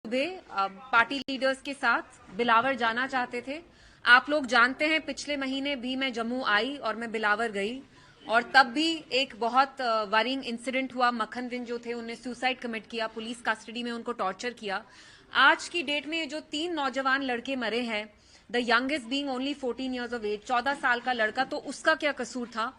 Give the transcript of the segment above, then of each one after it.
सुबह party leaders के साथ बिलावर जाना चाहते थे। आप लोग जानते हैं पिछले महीने भी मैं जम्मू आई और मैं बिलावर गई और तब भी एक बहुत वरिंग इंसिडेंट हुआ। मक्खन दिन जो थे उन्हें सुसाइड कमिट किया, पुलिस कस्टडी में उनको टॉर्चर किया। आज की डेट में जो 3 नौजवान लड़के मरे हैं, the youngest being only 14 years of age, 14 साल का लड़का, तो उसका क्या कसूर था।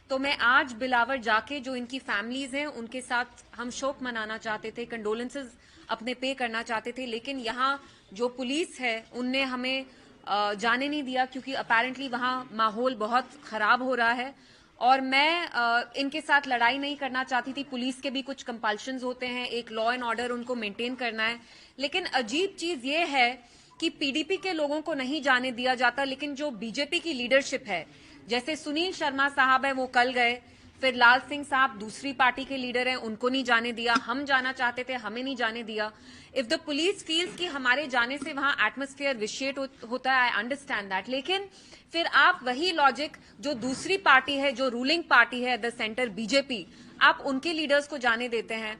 तो मैं आज बिलावर जाके जो इनकी फैमिलीज हैं उनके साथ हम शोक मनाना चाहते थे, कंडोलेंसेज अपने पे करना चाहते थे, लेकिन यहाँ जो पुलिस है उनने हमें जाने नहीं दिया क्योंकि अपेरेंटली वहाँ माहौल बहुत खराब हो रहा है और मैं इनके साथ लड़ाई नहीं करना चाहती थी। पुलिस के भी कुछ कंपल्शंस होते हैं, एक लॉ एंड ऑर्डर उनको मेंटेन करना है, लेकिन अजीब चीज ये है कि पीडीपी के लोगों को नहीं जाने दिया जाता, लेकिन जो बीजेपी की लीडरशिप है, जैसे सुनील शर्मा साहब है वो कल गए, फिर लाल सिंह साहब दूसरी पार्टी के लीडर हैं, उनको नहीं जाने दिया। हम जाना चाहते थे, हमें नहीं जाने दिया। इफ द पुलिस फील्स कि हमारे जाने से वहां एटमॉस्फेयर विशेट होता है, आई अंडरस्टैंड दैट, लेकिन फिर आप वही लॉजिक जो दूसरी पार्टी है, जो रूलिंग पार्टी है द सेंटर बीजेपी, आप उनके लीडर्स को जाने देते हैं।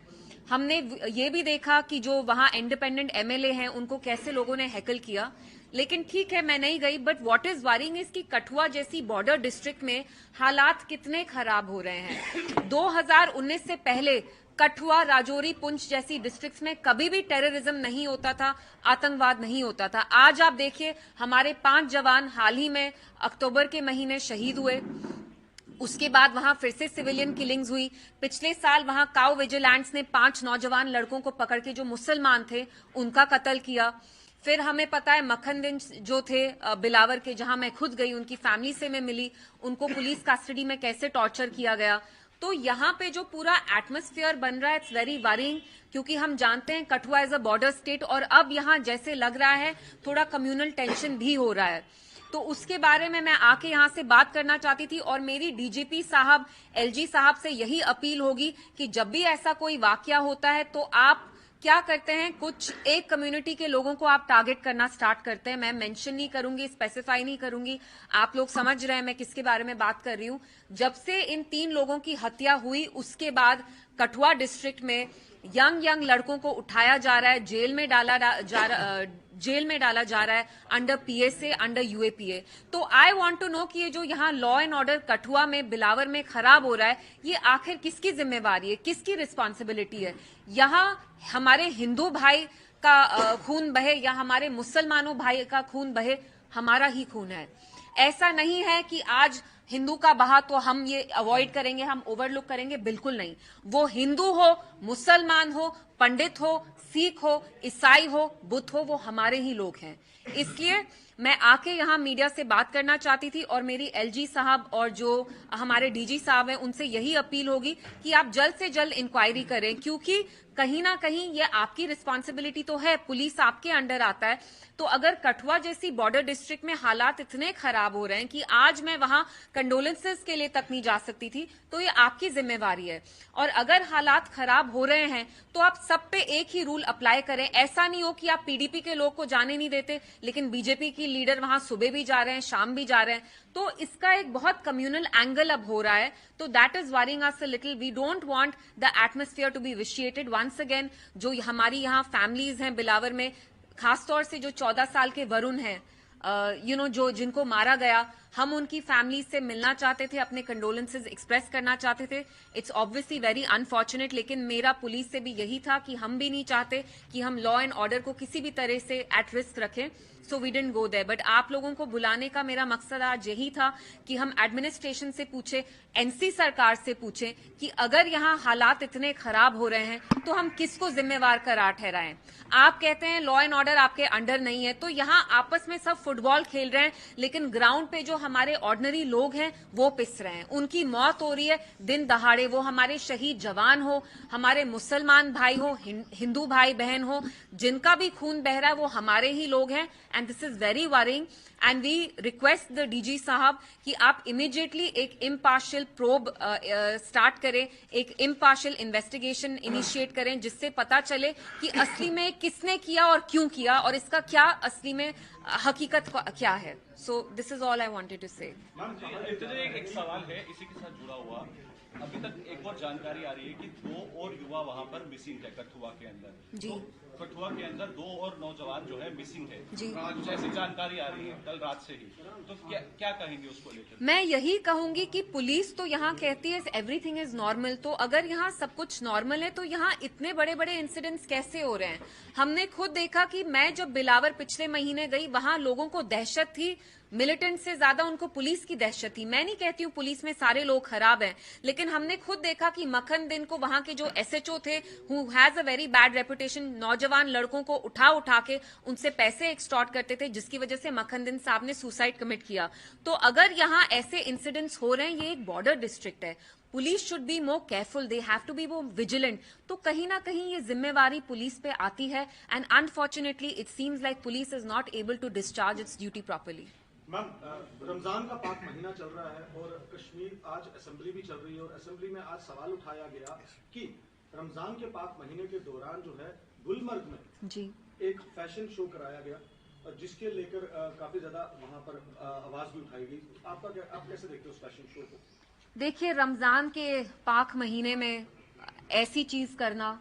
हमने ये भी देखा कि जो वहां इंडिपेंडेंट एमएलए हैं उनको कैसे लोगों ने हैकल किया, लेकिन ठीक है मैं नहीं गई। But what is worrying is कि कठुआ जैसी बॉर्डर डिस्ट्रिक्ट में हालात कितने खराब हो रहे हैं। 2019 से पहले कठुआ, राजौरी, पुंछ जैसी डिस्ट्रिक्ट्स में कभी भी टेररिज्म नहीं होता था, आतंकवाद नहीं होता था। आज आप देखिए हमारे 5 जवान हाल ही में अक्टूबर के महीने शहीद हुए, उसके बाद वहां फिर से सिविलियन किलिंग्स हुई। पिछले साल वहां काउ विजिलेंट्स ने 5 नौजवान लड़कों को पकड़ के जो मुसलमान थे उनका कत्ल किया। फिर हमें पता है मक्खन दिन जो थे बिलावर के, जहां मैं खुद गई, उनकी फैमिली से मैं मिली, उनको पुलिस कस्टडी में कैसे टॉर्चर किया गया। तो यहाँ पे जो पूरा एटमॉस्फेयर बन रहा है इट्स वेरी वरिंग, क्योंकि हम जानते हैं Kathua is a border state और अब यहाँ जैसे लग रहा है थोड़ा कम्युनल टेंशन भी हो रहा है। तो उसके बारे में मैं आके यहाँ से बात करना चाहती थी और मेरी डीजीपी साहब, एलजी साहब से यही अपील होगी कि जब भी ऐसा कोई वाकया होता है तो आप क्या करते हैं, कुछ एक कम्युनिटी के लोगों को आप टारगेट करना स्टार्ट करते हैं। मैं मेंशन नहीं करूंगी, स्पेसिफाई नहीं करूंगी, आप लोग समझ रहे हैं मैं किसके बारे में बात कर रही हूं। जब से इन 3 लोगों की हत्या हुई उसके बाद कठुआ डिस्ट्रिक्ट में यंग लड़कों को उठाया जा रहा है, जेल में डाला जा रहा है अंडर पीएसए, अंडर यूएपीए। तो आई वांट टू नो कि ये जो यहाँ लॉ एंड ऑर्डर कठुआ में, बिलावर में खराब हो रहा है, ये आखिर किसकी जिम्मेवारी है, किसकी रिस्पॉन्सिबिलिटी है। यहाँ हमारे हिंदू भाई का खून बहे या हमारे मुसलमानों भाई का खून बहे, हमारा ही खून है। ऐसा नहीं है कि आज हिंदू का बहा तो हम ये अवॉइड करेंगे, हम ओवरलुक करेंगे, बिल्कुल नहीं। वो हिंदू हो, मुसलमान हो, पंडित हो, सिख हो, ईसाई हो, बुद्ध हो, वो हमारे ही लोग हैं। इसलिए मैं आके यहाँ मीडिया से बात करना चाहती थी और मेरी एलजी साहब और जो हमारे डीजी साहब हैं उनसे यही अपील होगी कि आप जल्द से जल्द इंक्वायरी करें, क्योंकि कहीं ना कहीं ये आपकी रिस्पॉन्सिबिलिटी तो है, पुलिस आपके अंडर आता है। तो अगर कठुआ जैसी बॉर्डर डिस्ट्रिक्ट में हालात इतने खराब हो रहे हैं कि आज मैं वहां कंडोलेंसेस के लिए तक नहीं जा सकती थी, तो ये आपकी जिम्मेवारी है। और अगर हालात खराब हो रहे हैं तो आप सब पे एक ही रूल अप्लाई करें। ऐसा नहीं हो कि आप पीडीपी के लोग को जाने नहीं देते लेकिन बीजेपी की लीडर वहां सुबह भी जा रहे हैं, शाम भी जा रहे हैं। तो इसका एक बहुत कम्युनल एंगल अब हो रहा है, तो that is worrying us a little. We don't want the atmosphere to be vitiated once again. जो हमारी यहाँ फैमिलीज हैं बिलावर में, खासतौर से जो 14 साल के वरुण हैं, जो जिनको मारा गया, हम उनकी फैमिली से मिलना चाहते थे, अपने कंडोलेंसेज एक्सप्रेस करना चाहते थे। इट्स ऑब्वियसली वेरी अनफॉर्चुनेट, लेकिन मेरा पुलिस से भी यही था कि हम भी नहीं चाहते कि हम लॉ एंड ऑर्डर को किसी भी तरह से एट रिस्क रखें। So we didn't go there. But आप लोगों को बुलाने का मेरा मकसद आज यही था कि हम एडमिनिस्ट्रेशन से पूछे, एनसी सरकार से पूछे कि अगर यहाँ हालात इतने खराब हो रहे हैं तो हम किसको जिम्मेवार करार ठहराएं। आप कहते हैं लॉ एंड ऑर्डर आपके अंडर नहीं है, तो यहाँ आपस में सब फुटबॉल खेल रहे हैं, लेकिन ग्राउंड पे जो हमारे ऑर्डिनरी लोग हैं वो पिस रहे हैं, उनकी मौत हो रही है दिन दहाड़े। वो हमारे शहीद जवान हो, हमारे मुसलमान भाई हो, हिंदू भाई बहन हो, जिनका भी खून बह रहा है वो हमारे ही लोग हैं। And this is very worrying and we request the DG साहब कि आप इमीडिएटली एक इम्पार्शियल प्रोब स्टार्ट करें, एक इम्पार्शियल इन्वेस्टिगेशन इनिशिएट करें, जिससे पता चले कि असली में किसने किया और क्यों किया और इसका क्या असली में हकीकत क्या है। So this is all I wanted to say. एक सवाल है इसी के साथ जुड़ा हुआ। अभी तक एक और जानकारी आ रही है कि 2 और युवा वहां पर मिसिंग है कठुआ के अंदर। जी। तो कठुआ के अंदर 2 और नौजवान जो है मिसिंग है जी। कुछ ऐसी जानकारी आ रही है कल रात से ही, तो क्या कहेंगे उसको लेकर? मैं यही कहूंगी कि पुलिस तो यहाँ कहती है एवरीथिंग इज नॉर्मल, तो अगर यहाँ सब कुछ नॉर्मल है तो यहाँ इतने बड़े बड़े इंसिडेंट्स कैसे हो रहे हैं? हमने खुद देखा कि मैं जब बिलावर पिछले महीने गई, वहां लोगों को दहशत थी, मिलिटेंट से ज्यादा उनको पुलिस की दहशत थी। मैं नहीं कहती हूँ पुलिस में सारे लोग खराब हैं, लेकिन हमने खुद देखा कि मक्खन दिन को वहां के जो एसएचओ थे, who has a very bad reputation, नौजवान लड़कों को उठा उठा के उनसे पैसे एक्सटॉर्ट करते थे, जिसकी वजह से मक्खन दिन साहब ने सुसाइड कमिट किया। तो अगर यहाँ ऐसे इंसिडेंट्स हो रहे हैं, ये एक बॉर्डर डिस्ट्रिक्ट है, police should be more careful, they have to be more vigilant. तो कहीं ना कहीं ये जिम्मेवारी पुलिस पे आती है, and unfortunately it seems like police is not able to discharge its duty properly. Ma'am, Ramzan का पाक महीना चल रहा है और कश्मीर आज असेंबली भी चल रही है, और असेंबली में आज सवाल उठाया गया कि रमजान के पाक महीने के दौरान जो है गुलमर्ग में जी एक फैशन शो कराया गया, और जिसके लेकर काफी ज्यादा वहां पर आवाज भी उठाई गई। आप कैसे देखते हो उस फैशन शो को? देखिए, रमजान के पाक महीने में ऐसी चीज करना,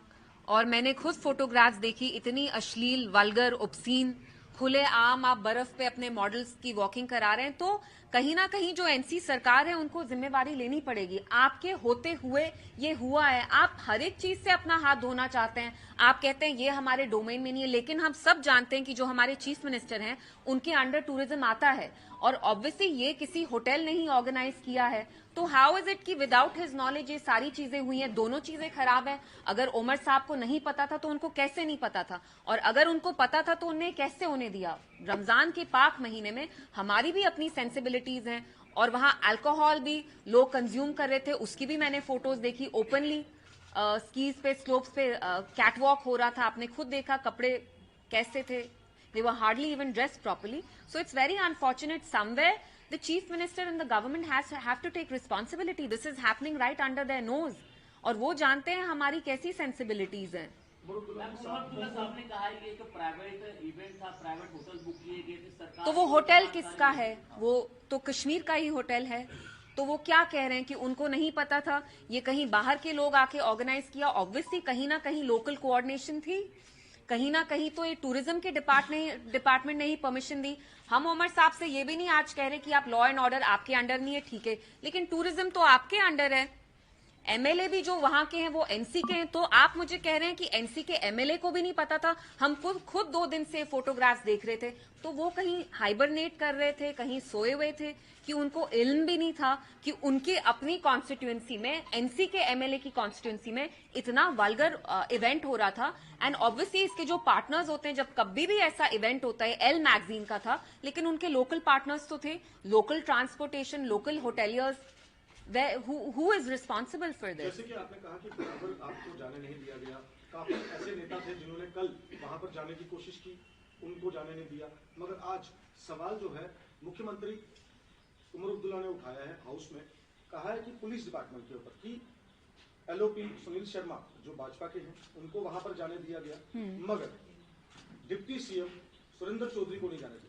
और मैंने खुद फोटोग्राफ्स देखी, इतनी अश्लील, वल्गर, ऑब्सीन, खुले आम आप बर्फ पे अपने मॉडल्स की वॉकिंग करा रहे हैं, तो कहीं ना कहीं जो एनसी सरकार है उनको जिम्मेवारी लेनी पड़ेगी। आपके होते हुए ये हुआ है, आप हर एक चीज से अपना हाथ धोना चाहते हैं, आप कहते हैं ये हमारे डोमेन में नहीं है, लेकिन हम सब जानते हैं कि जो हमारे चीफ मिनिस्टर हैं उनके अंडर टूरिज्म आता है, और ऑब्वियसली ये किसी होटल ने ही ऑर्गेनाइज किया है। तो हाउ इज इट कि विदाउट हिज नॉलेज ये सारी चीजें हुई हैं? दोनों चीजें खराब हैं। अगर उमर साहब को नहीं पता था तो उनको कैसे नहीं पता था, और अगर उनको पता था तो उन्हें कैसे होने दिया? रमजान के पाक महीने में हमारी भी अपनी सेंसिबिलिटीज हैं, और वहां अल्कोहल भी लोग कंज्यूम कर रहे थे, उसकी भी मैंने फोटोज देखी ओपनली। स्कीज पे, स्लोप्स पे कैटवॉक हो रहा था, आपने खुद देखा कपड़े कैसे थे, they were hardly even dressed properly. So it's very unfortunate. Somewhere the chief minister and the government have to take responsibility. This is happening right under their nose, और वो जानते हैं हमारी कैसी सेंसिबिलिटीज हैं। साहब ने कहा है कि प्राइवेट इवेंट था, प्राइवेट होटल बुक किए गए थे, सरकार तो वो होटल किसका है? वो तो कश्मीर का ही होटल है। तो वो क्या कह रहे हैं कि उनको नहीं पता था, ये कहीं बाहर के लोग आके ऑर्गेनाइज किया? ऑब्वियसली कहीं ना कहीं लोकल कोऑर्डिनेशन थी, कहीं ना कहीं तो ये टूरिज्म के डिपार्टमेंट ने ही परमिशन दी। हम उमर साहब से ये भी नहीं आज कह रहे कि आप लॉ एंड ऑर्डर आपके अंडर नहीं है, ठीक है, लेकिन टूरिज्म तो आपके अंडर है। एमएलए भी जो वहां के हैं वो एनसी के हैं, तो आप मुझे कह रहे हैं कि एनसी के एमएलए को भी नहीं पता था? हम खुद 2 दिन से फोटोग्राफ्स देख रहे थे, तो वो कहीं हाइबरनेट कर रहे थे, कहीं सोए हुए थे, कि उनको इल्म भी नहीं था कि उनके अपनी कॉन्स्टिट्यूएंसी में, एनसी के एमएलए की कॉन्स्टिट्यूएंसी में इतना वल्गर इवेंट हो रहा था। एंड ऑब्वियसली इसके जो पार्टनर्स होते हैं, जब कभी भी ऐसा इवेंट होता है, एल मैगजीन का था, लेकिन उनके लोकल पार्टनर्स तो थे, local transportation, local hoteliers. Who is responsible for this? जैसे कि आपने कहा कि बिलावर आपको जाने नहीं दिया गया, काफी ऐसे नेता थे जिन्होंने कल वहां पर जाने की कोशिश की, उनको जाने नहीं दिया, मगर आज सवाल जो है मुख्यमंत्री उमर अब्दुल्ला ने उठाया है हाउस में, कहा है कि पुलिस डिपार्टमेंट के ऊपर कि एलओपी सुनील शर्मा जो भाजपा के हैं उनको वहां पर जाने दिया गया, मगर डिप्टी सीएम सुरेंद्र चौधरी को नहीं जाने दिया।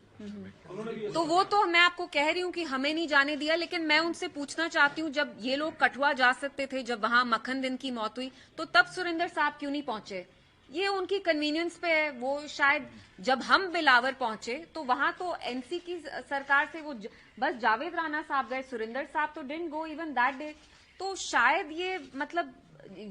तो वो तो मैं आपको कह रही हूँ कि हमें नहीं जाने दिया, लेकिन मैं उनसे पूछना चाहती हूँ, जब ये लोग कठुआ जा सकते थे, जब वहां मक्खन दिन की मौत हुई, तो तब सुरेंद्र साहब क्यों नहीं पहुंचे? ये उनकी कन्वीनियंस पे है। वो शायद जब हम बिलावर पहुंचे तो वहां तो एनसी की सरकार से वो बस जावेद राणा साहब गए, सुरेंद्र साहब तो didn't go even that day. तो शायद ये मतलब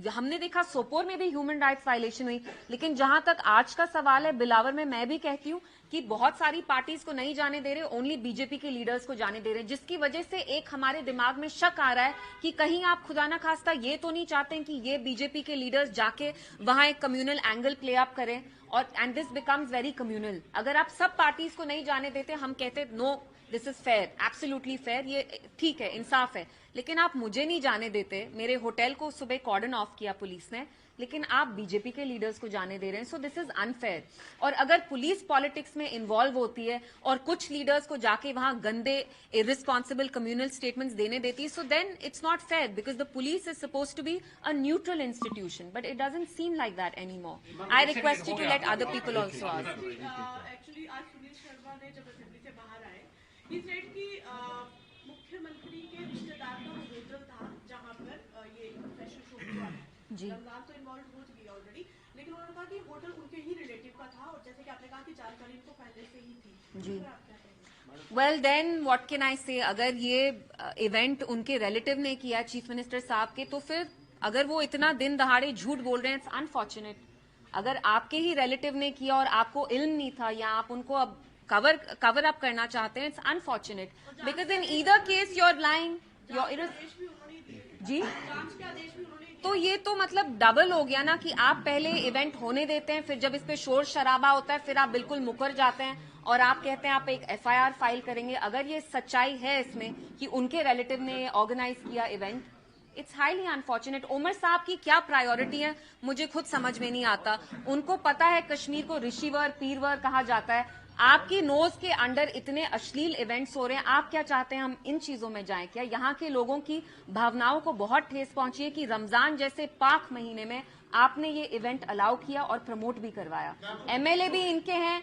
हमने देखा सोपोर में भी ह्यूमन राइट्स वायलेशन हुई, लेकिन जहां तक आज का सवाल है बिलावर में, मैं भी कहती हूँ कि बहुत सारी पार्टीज को नहीं जाने दे रहे, ओनली बीजेपी के लीडर्स को जाने दे रहे, जिसकी वजह से एक हमारे दिमाग में शक आ रहा है कि कहीं आप खुदा ना खास्ता ये तो नहीं चाहते कि ये बीजेपी के लीडर्स जाके वहां एक कम्युनल एंगल प्ले अप करें, और and this becomes very communal. अगर आप सब पार्टीज को नहीं जाने देते, हम कहते no this is fair, absolutely fair, ये ठीक है, इंसाफ है, लेकिन आप मुझे नहीं जाने देते। मेरे होटल को सुबह कॉर्डन ऑफ किया पुलिस ने, लेकिन आप बीजेपी के लीडर्स को जाने दे रहे हैं, सो दिस इज अनफेयर। और अगर पुलिस पॉलिटिक्स में इन्वॉल्व होती है और कुछ लीडर्स को जाके वहां गंदे इररिस्पॉन्सिबल कम्युनल स्टेटमेंट्स देने देती है, so then it's not fair, because the police is suppose to be a neutral institution, but it doesn't seem like that anymore. I request you to let other people also ask. Actually आज सुनील शर्मा ने जब assembly से बाहर आए, he said कि मुख्यमंत्री के रिश्तेदार का वो होटल था जहां पर ये फैशन शो हुआ है। रमजान तो इन्वॉल्व हो चुकी है ऑलरेडी, लेकिन उन्होंने कहा कि होटल उनके ही रिलेटिव का था और जैसे कि आपने कहा कि जानकारी इनको पहले से ही थी। जी। तो आप क्या कहेंगे? Well then what can I say, अगर ये इवेंट उनके रिलेटिव ने किया चीफ मिनिस्टर साहब के, तो फिर अगर वो इतना दिन दहाड़े झूठ बोल रहे हैं, इट्स अनफॉर्चुनेट। अगर आपके ही रिलेटिव ने किया और आपको इल्म नहीं था या आप उनको अब कवर अप करना चाहते हैं, it's unfortunate, because in either case you are lying, आदेश भी उन्होंने ही दिए, जी। जांच के आदेश भी उन्होंने ही दिए। तो ये तो मतलब डबल हो गया ना कि आप पहले इवेंट होने देते हैं, फिर जब इस पे शोर शराबा होता है फिर आप बिल्कुल मुकर जाते हैं और आप कहते हैं आप एक एफआईआर फाइल करेंगे। अगर ये सच्चाई है इसमें कि उनके रिलेटिव ने ऑर्गेनाइज किया event, it's highly unfortunate. Umar साहब की क्या प्रायोरिटी है मुझे खुद समझ में नहीं आता। उनको पता है कश्मीर को ऋषिवर पीरवर कहा जाता है, आपकी नोज के अंडर इतने अश्लील इवेंट्स हो रहे हैं, आप क्या चाहते हैं हम इन चीजों में जाएं? क्या यहाँ के लोगों की भावनाओं को बहुत ठेस पहुंची है कि रमजान जैसे पाक महीने में आपने ये इवेंट अलाउ किया और प्रमोट भी करवाया? एमएलए भी इनके हैं,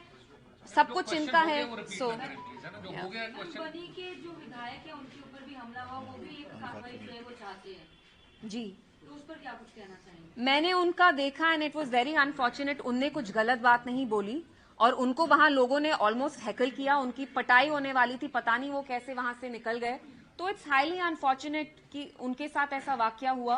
सब कुछ इनका है। सो बनी के जो विधायक है उनके ऊपर भी हमला हुआ, वो भी एक कार्रवाई जो है वो चाहते हैं, जी, तो उस पर क्या कुछ कहना चाहेंगे? मैंने उनका देखा and it was very unfortunate. उनने कुछ गलत बात नहीं बोली और उनको वहां लोगों ने ऑलमोस्ट हैकल किया, उनकी पटाई होने वाली थी, पता नहीं वो कैसे वहां से निकल गए। तो इट्स हाईली अनफॉर्चुनेट कि उनके साथ ऐसा वाकया हुआ।